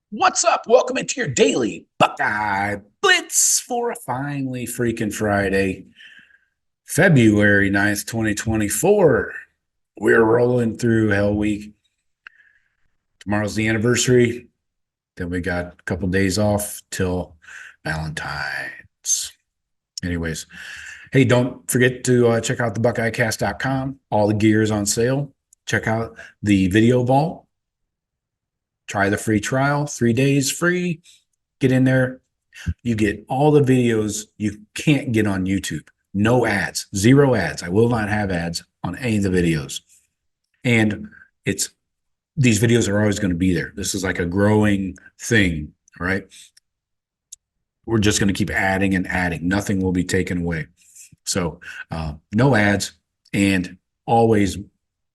What's up? Welcome into your Daily Buckeye Blitz for a finally freaking Friday, February 9th, 2024. We're rolling through Hell Week. Tomorrow's the anniversary. Then we got a couple days off till Valentine's. Anyways, hey, don't forget to check out the buckeyecast.com. All the gear is on sale. Check out the video vault. Try the free trial, 3 days free. Get in there. You get all the videos you can't get on YouTube. No ads, zero ads. I will not have ads on any of the videos. And these videos are always going to be there. This is like a growing thing, all right? We're just going to keep adding and adding. Nothing will be taken away. So no ads and always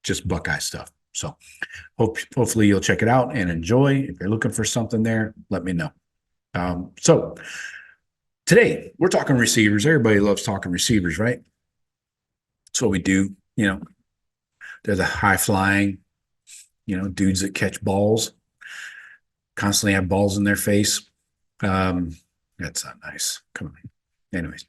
just Buckeye stuff. So hopefully you'll check it out and enjoy. If you're looking for something there, let me know. So today we're talking receivers. Everybody loves talking receivers, right? That's what we do. They're the high flying, dudes that catch balls, constantly have balls in their face. That's not nice. Come on. Anyways,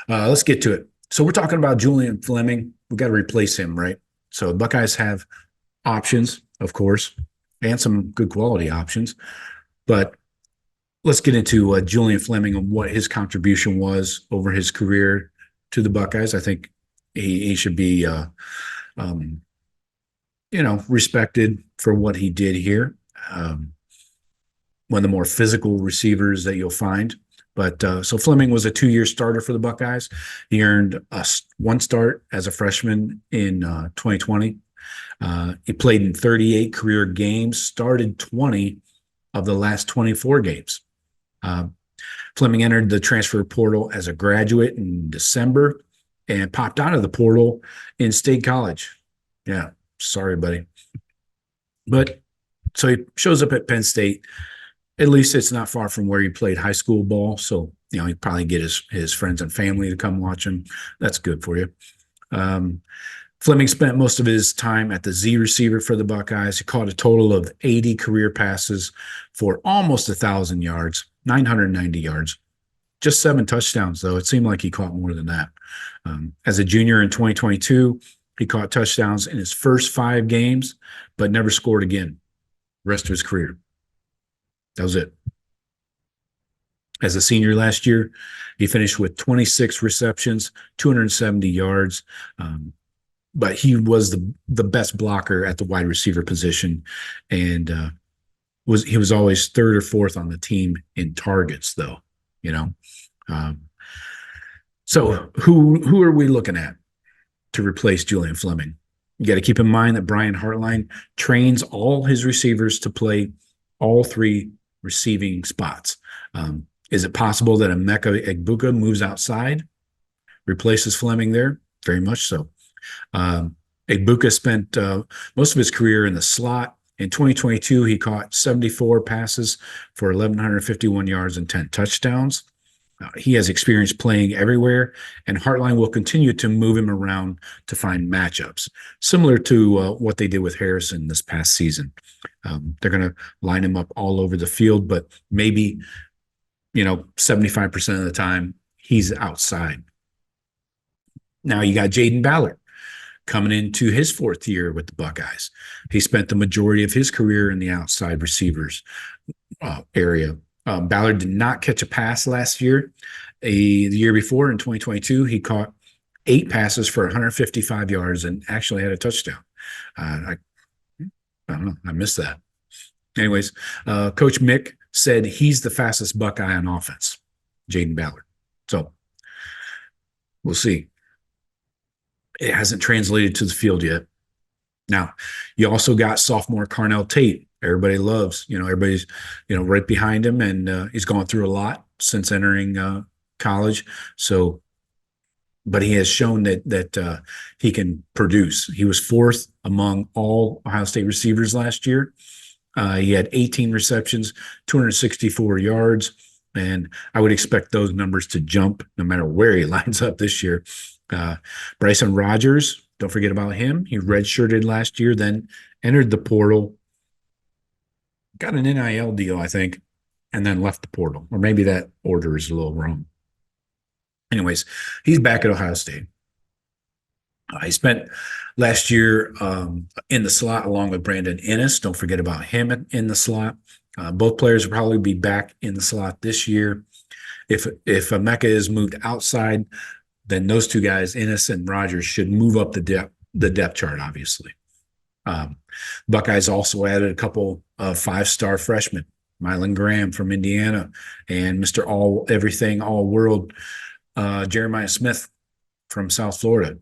let's get to it. So we're talking about Julian Fleming. We got to replace him, right? So the Buckeyes have options, of course, and some good quality options. But let's get into Julian Fleming and what his contribution was over his career to the Buckeyes. I think he should be, respected for what he did here. One of the more physical receivers that you'll find. But so Fleming was a 2-year starter for the Buckeyes. He earned one start as a freshman in 2020. He played in 38 career games, started 20 of the last 24 games. Fleming entered the transfer portal as a graduate in December and popped out of the portal in State College. Yeah, sorry, buddy. But so he shows up at Penn State. At least it's not far from where he played high school ball. So, he'd probably get his friends and family to come watch him. That's good for you. Fleming spent most of his time at the Z receiver for the Buckeyes. He caught a total of 80 career passes for almost 1,000 yards, 990 yards. Just 7 touchdowns, though. It seemed like he caught more than that. As a junior in 2022, he caught touchdowns in his first 5 games, but never scored again the rest of his career. That was it. As a senior last year, he finished with 26 receptions, 270 yards. But he was the best blocker at the wide receiver position, and he was always 3rd or 4th on the team in targets, though. So who are we looking at to replace Julian Fleming? You got to keep in mind that Brian Hartline trains all his receivers to play all 3 receiving spots. Is it possible that Emeka Egbuka moves outside, replaces Fleming there? Very much so. Egbuka spent most of his career in the slot. In 2022, he caught 74 passes for 1,151 yards and 10 touchdowns. He has experience playing everywhere, and Hartline will continue to move him around to find matchups, similar to what they did with Harrison this past season. They're going to line him up all over the field, but maybe, 75% of the time, he's outside. Now you got Jaden Ballard coming into his 4th year with the Buckeyes. He spent the majority of his career in the outside receivers area. Ballard did not catch a pass last year. The year before, in 2022, he caught 8 passes for 155 yards and actually had a touchdown. I don't know. I missed that. Anyways, Coach Mick said he's the fastest Buckeye on offense, Jaden Ballard. So we'll see. It hasn't translated to the field yet. Now, you also got sophomore Carnell Tate. Everybody loves, everybody's, right behind him, and he's gone through a lot since entering college. So, but he has shown that he can produce. He was 4th among all Ohio State receivers last year. He had 18 receptions, 264 yards, and I would expect those numbers to jump no matter where he lines up this year. Bryson Rogers, don't forget about him. He redshirted last year, then entered the portal. got an NIL deal, I think, and then left the portal. Or maybe that order is a little wrong. Anyways, he's back at Ohio State. He spent last year in the slot along with Brandon Ennis. Don't forget about him in the slot. Both players will probably be back in the slot this year. If Emeka is moved outside, then those two guys, Ennis and Rogers, should move up the depth chart, obviously. Buckeyes also added a couple of five-star freshmen, Mylan Graham from Indiana, and Mr. Everything All World, Jeremiah Smith from South Florida.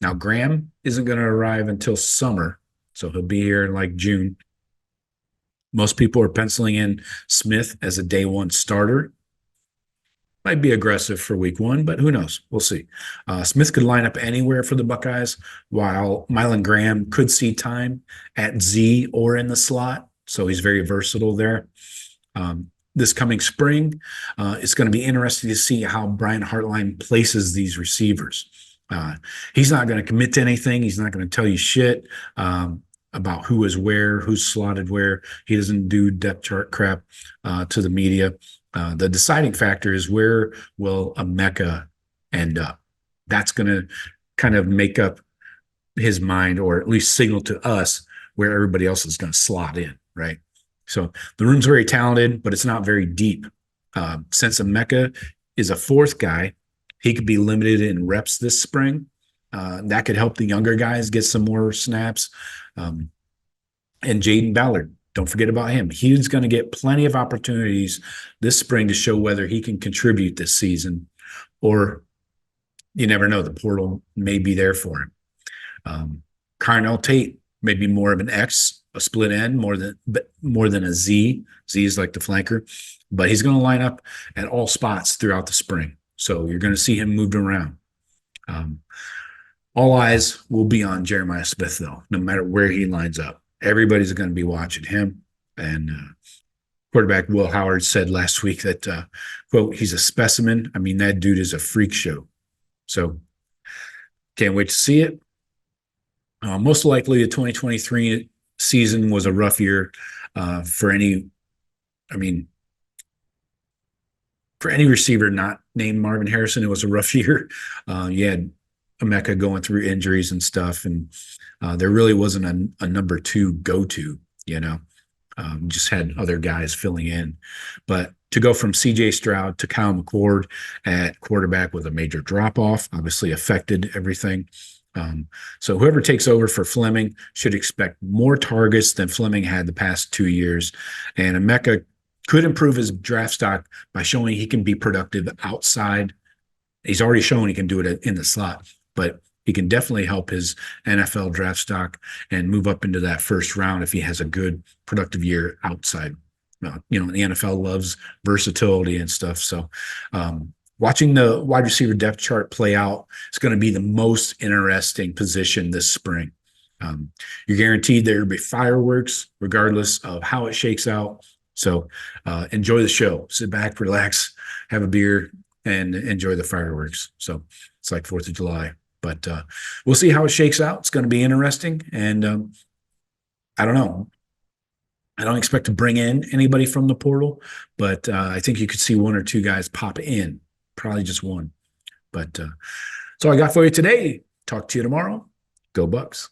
Now, Graham isn't going to arrive until summer, so he'll be here in like June. Most people are penciling in Smith as a day one starter. Might be aggressive for week one, but who knows? We'll see. Smith could line up anywhere for the Buckeyes, while Mylan Graham could see time at Z or in the slot, so he's very versatile there. This coming spring, it's going to be interesting to see how Brian Hartline places these receivers. He's not going to commit to anything. He's not going to tell you shit about who is where, who's slotted where. He doesn't do depth chart crap to the media. The deciding factor is where will Emeka end up. That's going to kind of make up his mind, or at least signal to us where everybody else is going to slot in, right? So the room's very talented, but it's not very deep. Since Emeka is a fourth guy, he could be limited in reps this spring. That could help the younger guys get some more snaps. And Jaden Ballard, don't forget about him. He's going to get plenty of opportunities this spring to show whether he can contribute this season, or you never know, the portal may be there for him. Carnell Tate may be more of an X, a split end, more than a Z. Z is like the flanker, but he's going to line up at all spots throughout the spring. So you're going to see him moved around. All eyes will be on Jeremiah Smith, though, no matter where he lines up. Everybody's going to be watching him. And quarterback Will Howard said last week that, quote, he's a specimen. I mean, that dude is a freak show. So can't wait to see it. Most likely the 2023 season was a rough year for any receiver not named Marvin Harrison. It was a rough year. You had Emeka going through injuries and stuff, and there really wasn't a number two go-to, just had other guys filling in. But to go from C.J. Stroud to Kyle McCord at quarterback with a major drop-off obviously affected everything. So whoever takes over for Fleming should expect more targets than Fleming had the past 2 years. And Emeka could improve his draft stock by showing he can be productive outside. He's already shown he can do it in the slot, but he can definitely help his NFL draft stock and move up into that first round if he has a good, productive year outside. The NFL loves versatility and stuff. So watching the wide receiver depth chart play out is going to be the most interesting position this spring. You're guaranteed there will be fireworks regardless of how it shakes out. So enjoy the show. Sit back, relax, have a beer, and enjoy the fireworks. So it's like 4th of July. But we'll see how it shakes out. It's going to be interesting. And I don't know. I don't expect to bring in anybody from the portal, but I think you could see one or two guys pop in. Probably just one. But that's all I got for you today. Talk to you tomorrow. Go Bucks.